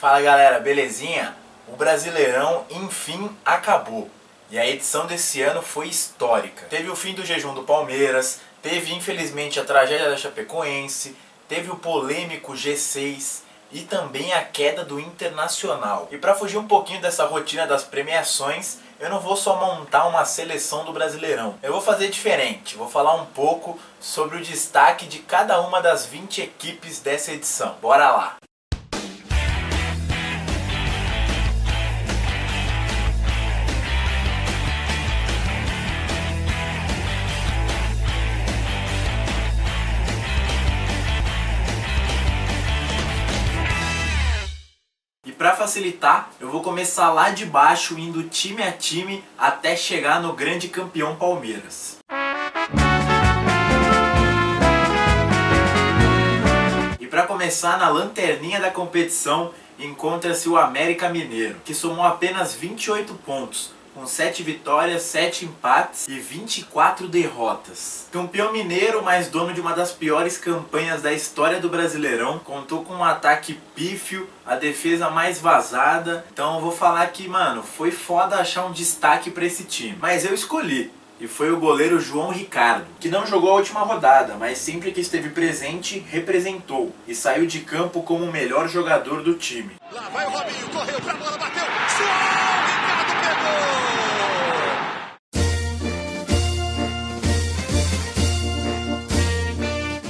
Fala galera, belezinha? O Brasileirão enfim acabou e a edição desse ano foi histórica. Teve o fim do jejum do Palmeiras, teve infelizmente a tragédia da Chapecoense, teve o polêmico G6 e também a queda do Internacional. E para fugir um pouquinho dessa rotina das premiações, eu não vou só montar uma seleção do Brasileirão. Eu vou fazer diferente, vou falar um pouco sobre o destaque de cada uma das 20 equipes dessa edição. Bora lá! Para facilitar, eu vou começar lá de baixo, indo time a time até chegar no grande campeão Palmeiras. E para começar, na lanterninha da competição, encontra-se o América Mineiro, que somou apenas 28 pontos, com 7 vitórias, 7 empates e 24 derrotas. Campeão mineiro, mas dono de uma das piores campanhas da história do Brasileirão, contou com um ataque pífio, a defesa mais vazada. Então eu vou falar que, mano, foi foda achar um destaque pra esse time. Mas eu escolhi, e foi o goleiro João Ricardo, que não jogou a última rodada, mas sempre que esteve presente, representou e saiu de campo como o melhor jogador do time. Lá vai o Robinho, correu pra bola, bateu, João Ricardo pegou!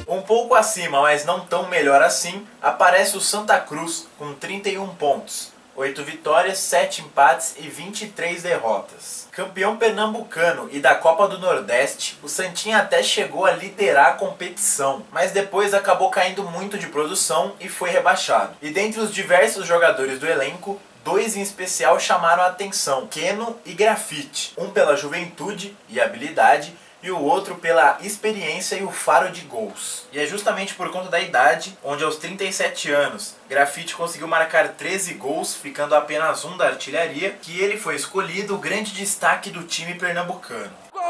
Um pouco acima, mas não tão melhor assim, aparece o Santa Cruz com 31 pontos, 8 vitórias, 7 empates e 23 derrotas. Campeão pernambucano e da Copa do Nordeste, o Santinha até chegou a liderar a competição, mas depois acabou caindo muito de produção e foi rebaixado. E dentre os diversos jogadores do elenco, 2 em especial chamaram a atenção, Keno e Grafite, um pela juventude e habilidade, e o outro pela experiência e o faro de gols. E é justamente por conta da idade, onde aos 37 anos, Grafite conseguiu marcar 13 gols, ficando apenas um da artilharia, que ele foi escolhido o grande destaque do time pernambucano. Gol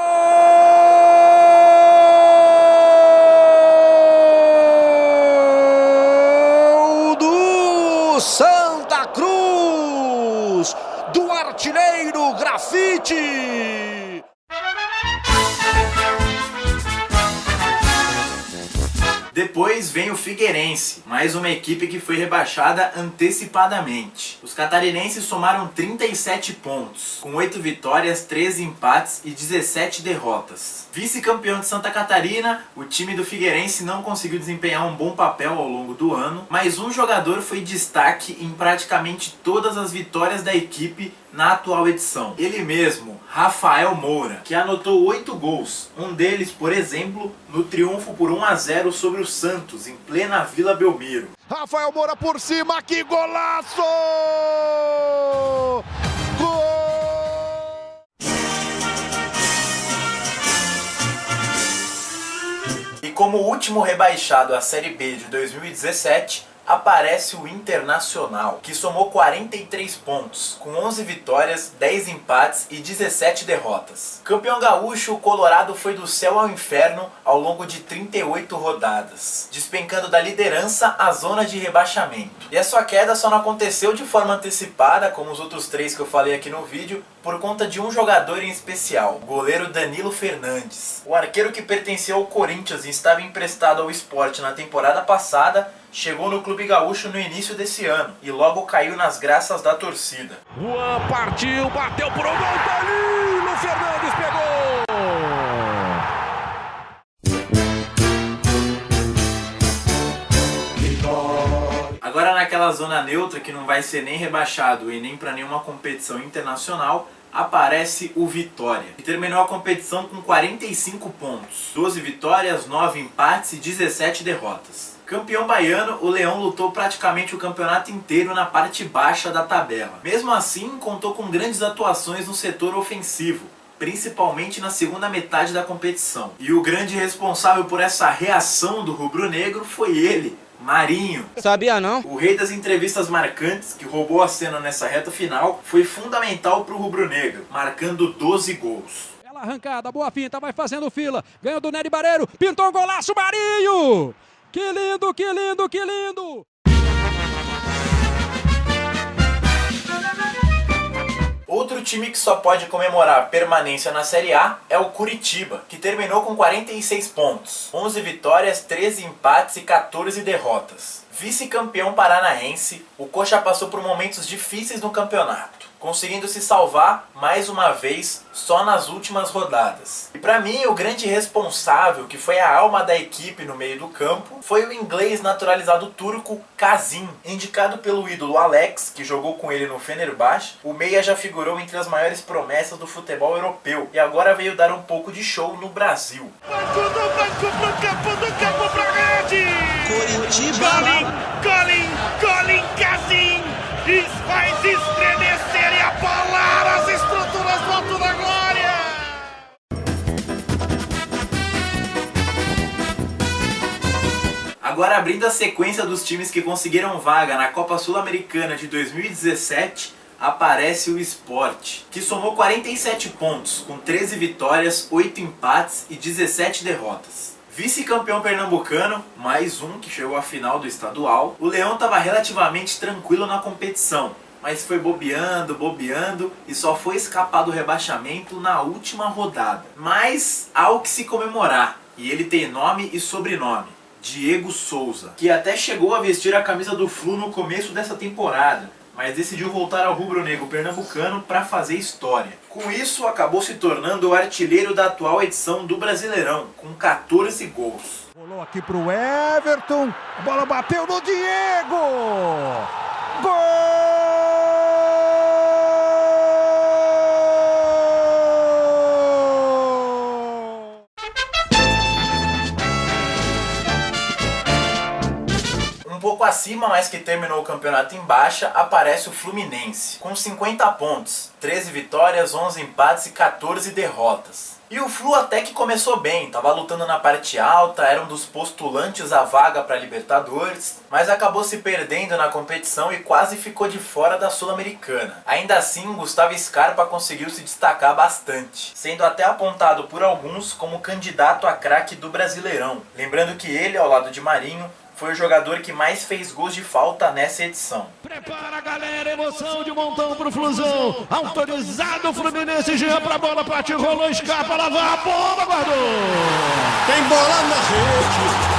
do Santa Cruz, do artilheiro Grafite! Depois vem o Figueirense, mais uma equipe que foi rebaixada antecipadamente. Os catarinenses somaram 37 pontos, com 8 vitórias, 13 empates e 17 derrotas. Vice-campeão de Santa Catarina, o time do Figueirense não conseguiu desempenhar um bom papel ao longo do ano, mas um jogador foi destaque em praticamente todas as vitórias da equipe na atual edição. Ele mesmo, Rafael Moura, que anotou 8 gols, um deles, por exemplo, no triunfo por 1-0 sobre o Santos, em plena Vila Belmiro. Rafael Moura por cima, que golaço! Gol! E como último rebaixado à Série B de 2017, aparece o Internacional, que somou 43 pontos, com 11 vitórias, 10 empates e 17 derrotas. Campeão gaúcho, o Colorado foi do céu ao inferno ao longo de 38 rodadas, despencando da liderança à zona de rebaixamento. E a sua queda só não aconteceu de forma antecipada, como os outros 3 que eu falei aqui no vídeo, por conta de um jogador em especial, o goleiro Danilo Fernandes. O arqueiro que pertencia ao Corinthians e estava emprestado ao Sport na temporada passada, chegou no Clube Gaúcho no início desse ano e logo caiu nas graças da torcida. Juan partiu, bateu pro gol, Danilo Fernandes pegou! Agora naquela zona neutra que não vai ser nem rebaixado e nem para nenhuma competição internacional, aparece o Vitória, que terminou a competição com 45 pontos, 12 vitórias, 9 empates e 17 derrotas. Campeão baiano, o Leão lutou praticamente o campeonato inteiro na parte baixa da tabela. Mesmo assim, contou com grandes atuações no setor ofensivo, principalmente na segunda metade da competição. E o grande responsável por essa reação do rubro-negro foi ele, Marinho. Sabia não? O rei das entrevistas marcantes, que roubou a cena nessa reta final, foi fundamental para o rubro-negro, marcando 12 gols. Bela arrancada, boa finta, vai fazendo fila, ganhou do Nery Barreiro, pintou um golaço, Marinho! Que lindo, que lindo, que lindo! time que só pode comemorar a permanência na Série A é o Curitiba, que terminou com 46 pontos, 11 vitórias, 13 empates e 14 derrotas. Vice-campeão paranaense, o Coxa passou por momentos difíceis no campeonato, conseguindo se salvar mais uma vez só nas últimas rodadas. E para mim, o grande responsável, que foi a alma da equipe no meio do campo, foi o inglês naturalizado turco Kazim. Indicado pelo ídolo Alex, que jogou com ele no Fenerbahçe, o meia já figurou entre as maiores promessas do futebol europeu e agora veio dar um pouco de show no Brasil. Banco pra rede! Curitiba! Colin Kazim! Faz estremecer e abalar as estruturas do Alto da Glória! Agora, abrindo a sequência dos times que conseguiram vaga na Copa Sul-Americana de 2017, aparece o Sport, que somou 47 pontos, com 13 vitórias, 8 empates e 17 derrotas. Vice-campeão pernambucano, mais um que chegou à final do estadual, o Leão estava relativamente tranquilo na competição, mas foi bobeando e só foi escapar do rebaixamento na última rodada. Mas há o que se comemorar, e ele tem nome e sobrenome: Diego Souza, que até chegou a vestir a camisa do Flu no começo dessa temporada, mas decidiu voltar ao rubro-negro pernambucano para fazer história. Com isso, acabou se tornando o artilheiro da atual edição do Brasileirão, com 14 gols. Rolou aqui pro Everton, a bola bateu no Diego! Gol! Um pouco acima, mas que terminou o campeonato em baixa, aparece o Fluminense, com 50 pontos, 13 vitórias, 11 empates e 14 derrotas. E o Flu até que começou bem, estava lutando na parte alta, era um dos postulantes à vaga para Libertadores, mas acabou se perdendo na competição e quase ficou de fora da Sul-Americana. Ainda assim, Gustavo Scarpa conseguiu se destacar bastante, sendo até apontado por alguns como candidato a craque do Brasileirão. Lembrando que ele, ao lado de Marinho, foi o jogador que mais fez gols de falta nessa edição. Prepara a galera, emoção de montão pro Flusão. Autorizado o Fluminense, Jean pra bola, partiu, rolou, escapa, lá vai a bomba, guardou. Tem bola na rede.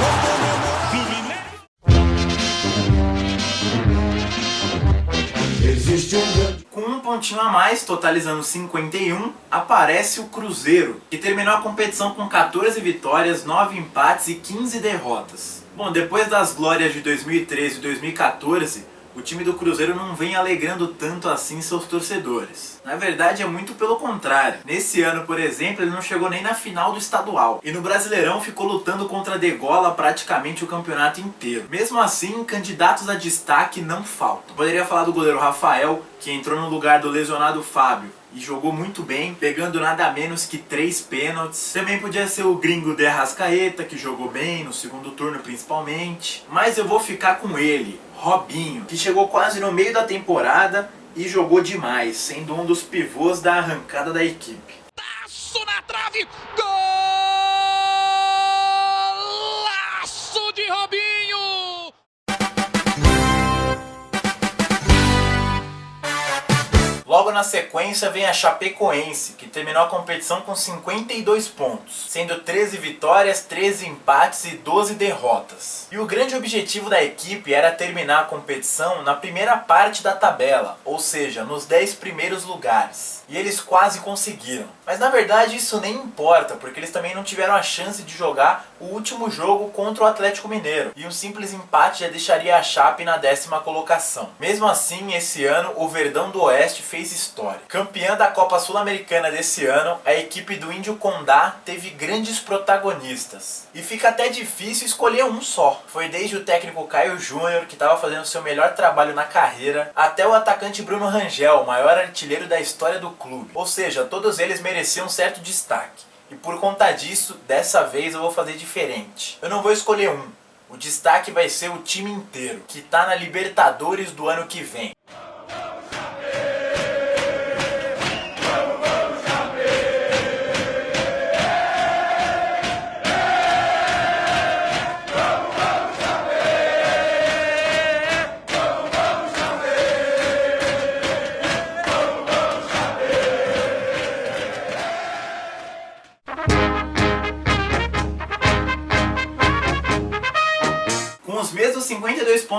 Existe grande... Com um pontinho a mais, totalizando 51, aparece o Cruzeiro, que terminou a competição com 14 vitórias, 9 empates e 15 derrotas. Bom, depois das glórias de 2013 e 2014, o time do Cruzeiro não vem alegrando tanto assim seus torcedores. Na verdade, é muito pelo contrário. Nesse ano, por exemplo, ele não chegou nem na final do estadual. E no Brasileirão ficou lutando contra a degola praticamente o campeonato inteiro. Mesmo assim, candidatos a destaque não faltam. Poderia falar do goleiro Rafael, que entrou no lugar do lesionado Fábio e jogou muito bem, pegando nada menos que 3 pênaltis. Também podia ser o gringo De Arrascaeta, que jogou bem no segundo turno principalmente. Mas eu vou ficar com ele, Robinho, que chegou quase no meio da temporada e jogou demais, sendo um dos pivôs da arrancada da equipe. Taço na trave, golaço de Robinho! Logo na sequência vem a Chapecoense, que terminou a competição com 52 pontos, sendo 13 vitórias, 13 empates e 12 derrotas. E o grande objetivo da equipe era terminar a competição na primeira parte da tabela, ou seja, nos 10 primeiros lugares. E eles quase conseguiram. Mas na verdade isso nem importa, porque eles também não tiveram a chance de jogar o último jogo contra o Atlético Mineiro. E um simples empate já deixaria a Chape na 10ª colocação. Mesmo assim, esse ano o Verdão do Oeste fez história. Campeã da Copa Sul-Americana desse ano, a equipe do Índio Condá teve grandes protagonistas. E fica até difícil escolher um só. Foi desde o técnico Caio Júnior, que estava fazendo seu melhor trabalho na carreira, até o atacante Bruno Rangel, o maior artilheiro da história do clube. Ou seja, todos eles mereciam certo destaque. E por conta disso, dessa vez eu vou fazer diferente. Eu não vou escolher um. O destaque vai ser o time inteiro, que tá na Libertadores do ano que vem.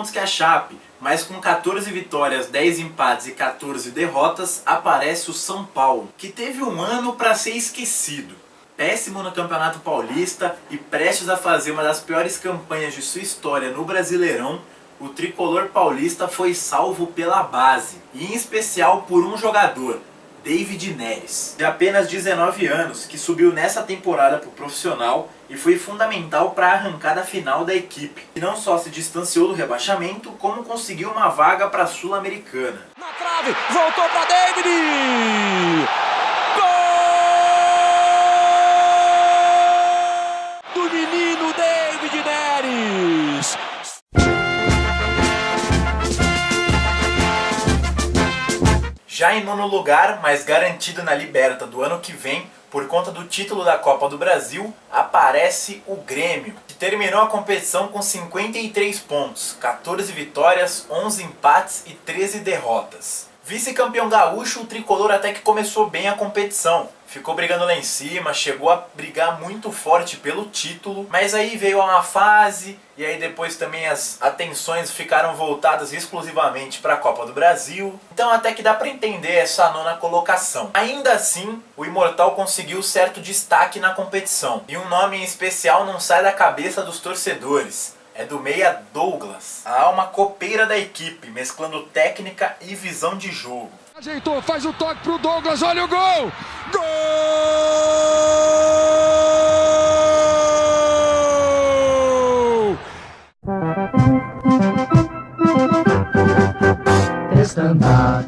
pontos que a Chape, mas com 14 vitórias, 10 empates e 14 derrotas, aparece o São Paulo, que teve um ano para ser esquecido. Péssimo no Campeonato Paulista e prestes a fazer uma das piores campanhas de sua história no Brasileirão, o tricolor paulista foi salvo pela base, e em especial por um jogador, David Neres, de apenas 19 anos, que subiu nessa temporada para o profissional e foi fundamental para a arrancada final da equipe, que não só se distanciou do rebaixamento, como conseguiu uma vaga para a Sul-Americana. Na trave, voltou para David! Gol! Do menino David Neres! Já em nono lugar, mas garantido na Liberta do ano que vem, por conta do título da Copa do Brasil, aparece o Grêmio, que terminou a competição com 53 pontos, 14 vitórias, 11 empates e 13 derrotas. Vice-campeão gaúcho, o tricolor até que começou bem a competição. Ficou brigando lá em cima, chegou a brigar muito forte pelo título, mas aí veio uma fase, e aí depois também as atenções ficaram voltadas exclusivamente para a Copa do Brasil. Então até que dá para entender essa nona colocação. Ainda assim, o Imortal conseguiu certo destaque na competição, e um nome em especial não sai da cabeça dos torcedores. É do meia Douglas, a alma copeira da equipe, mesclando técnica e visão de jogo. Ajeitou, faz o toque pro Douglas, olha o gol! Gol!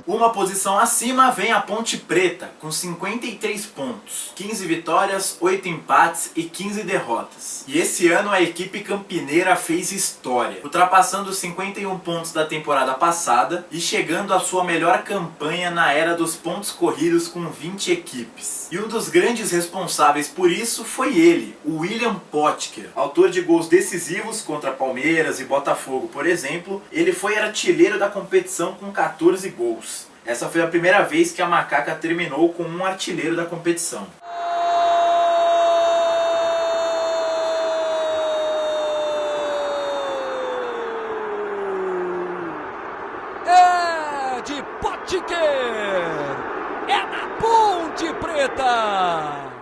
Uma posição acima vem a Ponte Preta, com 53 pontos, 15 vitórias, 8 empates e 15 derrotas. E esse ano a equipe campineira fez história, ultrapassando os 51 pontos da temporada passada e chegando à sua melhor campanha na era dos pontos corridos com 20 equipes. E um dos grandes responsáveis por isso foi ele, o William Potker, autor de gols decisivos contra Palmeiras e Botafogo, por exemplo. Ele foi artilheiro da competição com 14 gols. Essa foi a primeira vez que a Macaca terminou com um artilheiro da competição. É de Potker! É na Ponte Preta!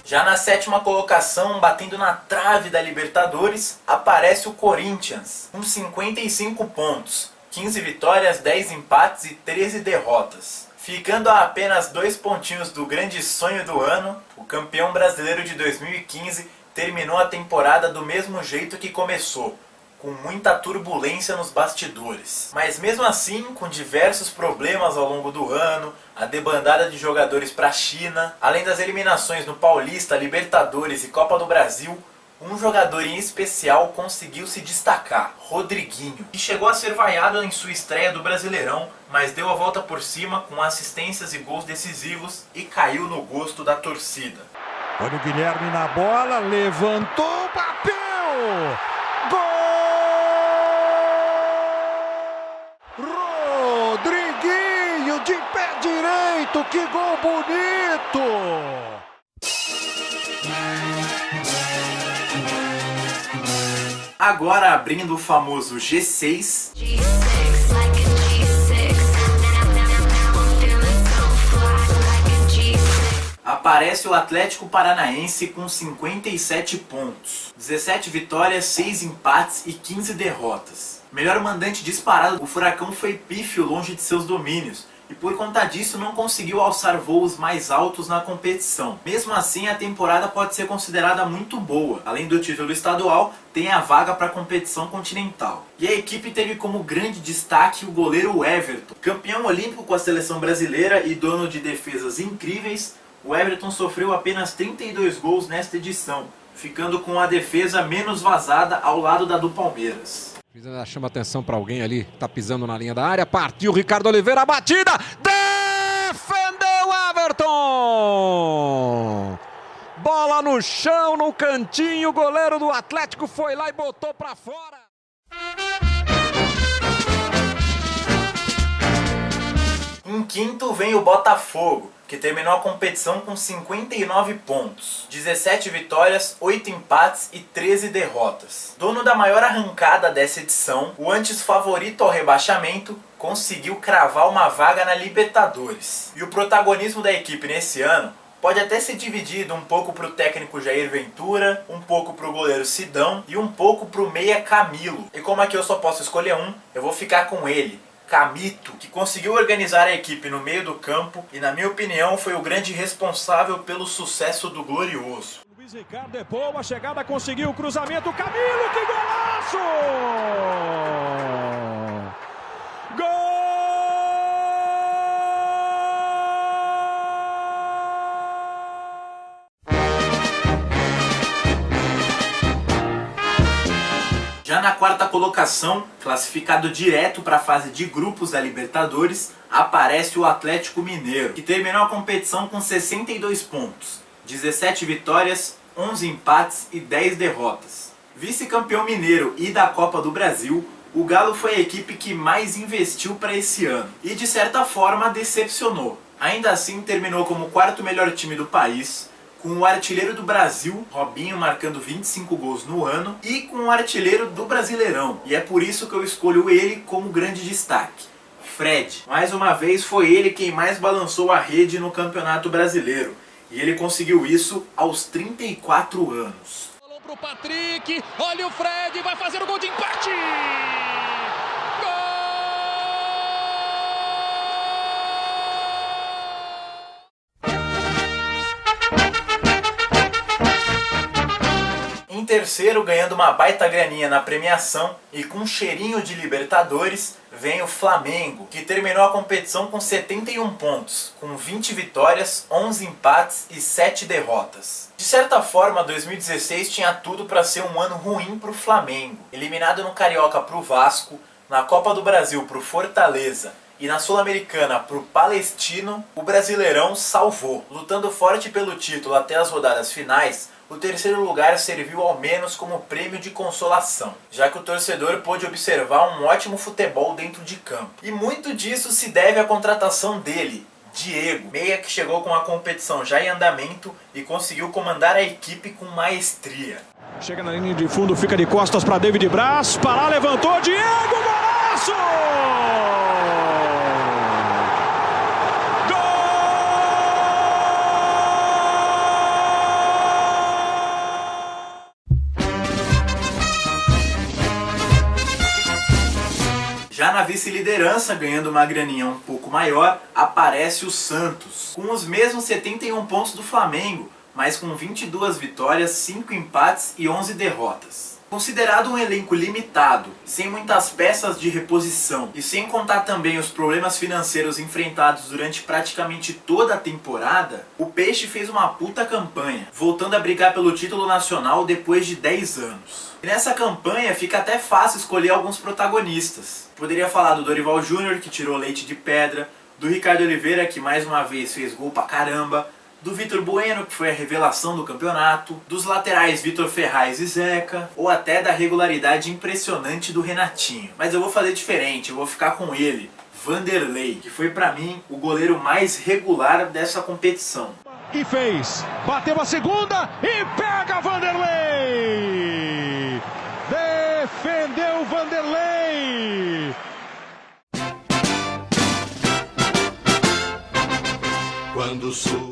Já na sétima colocação, batendo na trave da Libertadores, aparece o Corinthians, com 55 pontos, 15 vitórias, 10 empates e 13 derrotas. Ficando a apenas 2 pontinhos do grande sonho do ano, o campeão brasileiro de 2015 terminou a temporada do mesmo jeito que começou, com muita turbulência nos bastidores. Mas mesmo assim, com diversos problemas ao longo do ano, a debandada de jogadores para a China, além das eliminações no Paulista, Libertadores e Copa do Brasil, um jogador em especial conseguiu se destacar, Rodriguinho, que chegou a ser vaiado em sua estreia do Brasileirão, mas deu a volta por cima com assistências e gols decisivos e caiu no gosto da torcida. Olha o Guilherme na bola, levantou, bateu! Gol! Rodriguinho de pé direito, que gol bonito! Agora abrindo o famoso G6, aparece o Atlético Paranaense com 57 pontos, 17 vitórias, 6 empates e 15 derrotas. Melhor mandante disparado, o Furacão foi pífio longe de seus domínios e por conta disso não conseguiu alçar voos mais altos na competição. Mesmo assim, a temporada pode ser considerada muito boa. Além do título estadual, tem a vaga para a competição continental. E a equipe teve como grande destaque o goleiro Everton. Campeão olímpico com a seleção brasileira e dono de defesas incríveis, o Everton sofreu apenas 32 gols nesta edição, ficando com a defesa menos vazada ao lado da do Palmeiras. Chama atenção para alguém ali, tá pisando na linha da área, partiu Ricardo Oliveira, a batida, defendeu Everton! Bola no chão, no cantinho, o goleiro do Atlético foi lá e botou para fora. Em quinto vem o Botafogo, que terminou a competição com 59 pontos, 17 vitórias, 8 empates e 13 derrotas. Dono da maior arrancada dessa edição, o antes favorito ao rebaixamento conseguiu cravar uma vaga na Libertadores. E o protagonismo da equipe nesse ano pode até ser dividido um pouco para o técnico Jair Ventura, um pouco para o goleiro Sidão e um pouco para o meia Camilo. E como aqui eu só posso escolher um, eu vou ficar com ele, Camito, que conseguiu organizar a equipe no meio do campo e, na minha opinião, foi o grande responsável pelo sucesso do Glorioso. Luiz Ricardo é boa, a chegada conseguiu o cruzamento, Camilo, que golaço! Gol! Já na quarta colocação, classificado direto para a fase de grupos da Libertadores, aparece o Atlético Mineiro, que terminou a competição com 62 pontos, 17 vitórias, 11 empates e 10 derrotas. Vice-campeão mineiro e da Copa do Brasil, o Galo foi a equipe que mais investiu para esse ano e, de certa forma, decepcionou. Ainda assim, terminou como o quarto melhor time do país, com o artilheiro do Brasil, Robinho, marcando 25 gols no ano, e com o artilheiro do Brasileirão. E é por isso que eu escolho ele como grande destaque, Fred. Mais uma vez foi ele quem mais balançou a rede no Campeonato Brasileiro. E ele conseguiu isso aos 34 anos. Falou pro Patrick, olha o Fred, vai fazer o gol de empate! Em terceiro, ganhando uma baita graninha na premiação e com um cheirinho de Libertadores, vem o Flamengo, que terminou a competição com 71 pontos, com 20 vitórias, 11 empates e 7 derrotas. De certa forma, 2016 tinha tudo para ser um ano ruim para o Flamengo. Eliminado no Carioca para o Vasco, na Copa do Brasil para o Fortaleza e na Sul-Americana para o Palestino, o Brasileirão salvou. Lutando forte pelo título até as rodadas finais, o terceiro lugar serviu ao menos como prêmio de consolação, já que o torcedor pôde observar um ótimo futebol dentro de campo. E muito disso se deve à contratação dele, Diego, meia que chegou com a competição já em andamento e conseguiu comandar a equipe com maestria. Chega na linha de fundo, fica de costas para David Braz, para lá, levantou, Diego, golaço! Já na vice-liderança, ganhando uma graninha um pouco maior, aparece o Santos, com os mesmos 71 pontos do Flamengo, mas com 22 vitórias, 5 empates e 11 derrotas. Considerado um elenco limitado, sem muitas peças de reposição e sem contar também os problemas financeiros enfrentados durante praticamente toda a temporada, o Peixe fez uma puta campanha, voltando a brigar pelo título nacional depois de 10 anos. E nessa campanha fica até fácil escolher alguns protagonistas. Poderia falar do Dorival Júnior, que tirou leite de pedra, do Ricardo Oliveira, que mais uma vez fez gol pra caramba, do Vitor Bueno, que foi a revelação do campeonato, dos laterais Vitor Ferraz e Zeca, ou até da regularidade impressionante do Renatinho. Mas eu vou fazer diferente, eu vou ficar com ele, Vanderlei, que foi pra mim o goleiro mais regular dessa competição. E fez, bateu a segunda e pega Vanderlei! Defendeu Vanderlei!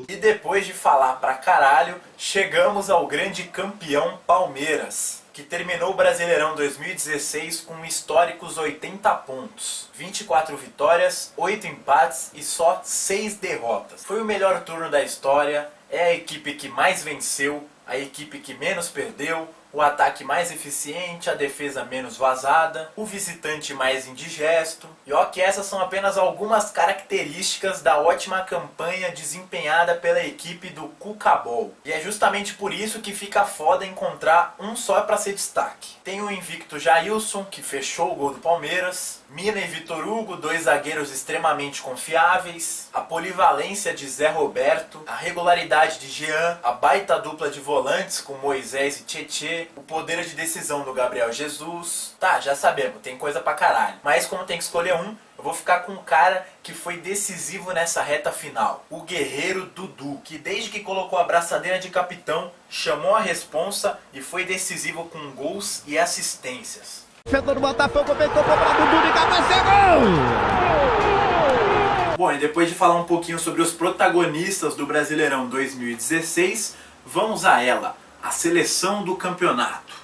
E depois de falar pra caralho, chegamos ao grande campeão Palmeiras, que terminou o Brasileirão 2016 com históricos 80 pontos, 24 vitórias, 8 empates e só 6 derrotas. Foi o melhor turno da história, é a equipe que mais venceu, a equipe que menos perdeu, o ataque mais eficiente, a defesa menos vazada, o visitante mais indigesto. E ó que essas são apenas algumas características da ótima campanha desempenhada pela equipe do Cucabol. E é justamente por isso que fica foda encontrar um só para ser destaque. Tem o invicto Jailson, que fechou o gol do Palmeiras, Mina e Vitor Hugo, dois zagueiros extremamente confiáveis, a polivalência de Zé Roberto, a regularidade de Jean, a baita dupla de volantes com Moisés e Tietê, Tietê, o poder de decisão do Gabriel Jesus. Tá, já sabemos, tem coisa pra caralho. Mas como tem que escolher um, eu vou ficar com um cara que foi decisivo nessa reta final. O guerreiro Dudu, que desde que colocou a braçadeira de capitão, chamou a responsa e foi decisivo com gols e assistências. Defesa do Botafogo, vem tocou pra Dudu de cabeça, gol! Bom, e depois de falar um pouquinho sobre os protagonistas do Brasileirão 2016, vamos a ela, a seleção do campeonato.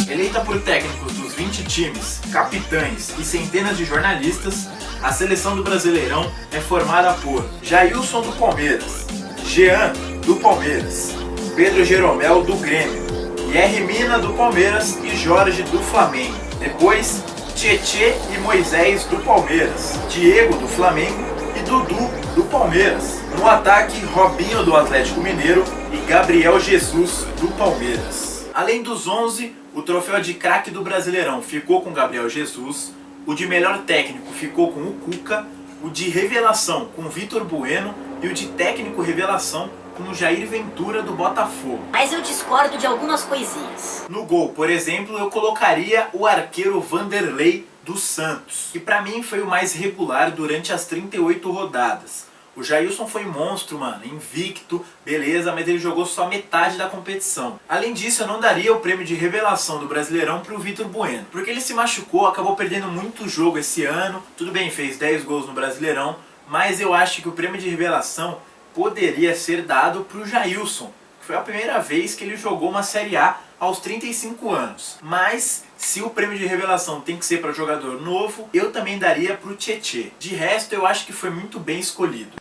Eleita por técnicos dos 20 times, capitães e centenas de jornalistas, a seleção do Brasileirão é formada por Jailson do Palmeiras, Jean do Palmeiras, Pedro Jeromel do Grêmio, Yerry Mina do Palmeiras e Jorge do Flamengo. Depois, Tietê e Moisés do Palmeiras, Diego do Flamengo e Dudu do Palmeiras. No ataque, Robinho do Atlético Mineiro e Gabriel Jesus do Palmeiras. Além dos 11, o troféu de craque do Brasileirão ficou com Gabriel Jesus, o de melhor técnico ficou com o Cuca, o de revelação com Vitor Bueno e o de técnico revelação com o Jair Ventura do Botafogo. Mas eu discordo de algumas coisinhas. No gol, por exemplo, eu colocaria o arqueiro Vanderlei do Santos, que pra mim foi o mais regular durante as 38 rodadas. O Jailson foi monstro, mano, invicto, beleza, mas ele jogou só metade da competição. Além disso, eu não daria o prêmio de revelação do Brasileirão pro Vitor Bueno, porque ele se machucou, acabou perdendo muito jogo esse ano. Tudo bem, fez 10 gols no Brasileirão, mas eu acho que o prêmio de revelação poderia ser dado pro Jailson. Foi a primeira vez que ele jogou uma Série A aos 35 anos. Mas, se o prêmio de revelação tem que ser para jogador novo, eu também daria pro Tietê. De resto, eu acho que foi muito bem escolhido.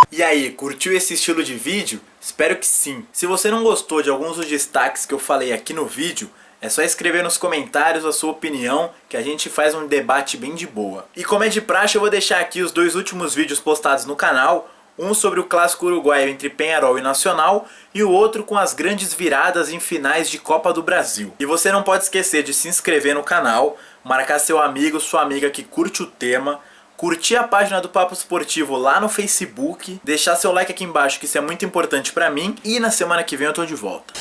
E aí, curtiu esse estilo de vídeo? Espero que sim. Se você não gostou de alguns dos destaques que eu falei aqui no vídeo, é só escrever nos comentários a sua opinião, que a gente faz um debate bem de boa. E como é de praxe, eu vou deixar aqui os 2 últimos vídeos postados no canal, um sobre o clássico uruguaio entre Peñarol e Nacional e o outro com as grandes viradas em finais de Copa do Brasil. E você não pode esquecer de se inscrever no canal, marcar seu amigo, sua amiga que curte o tema, curtir a página do Papo Esportivo lá no Facebook, deixar seu like aqui embaixo que isso é muito importante pra mim e na semana que vem eu tô de volta.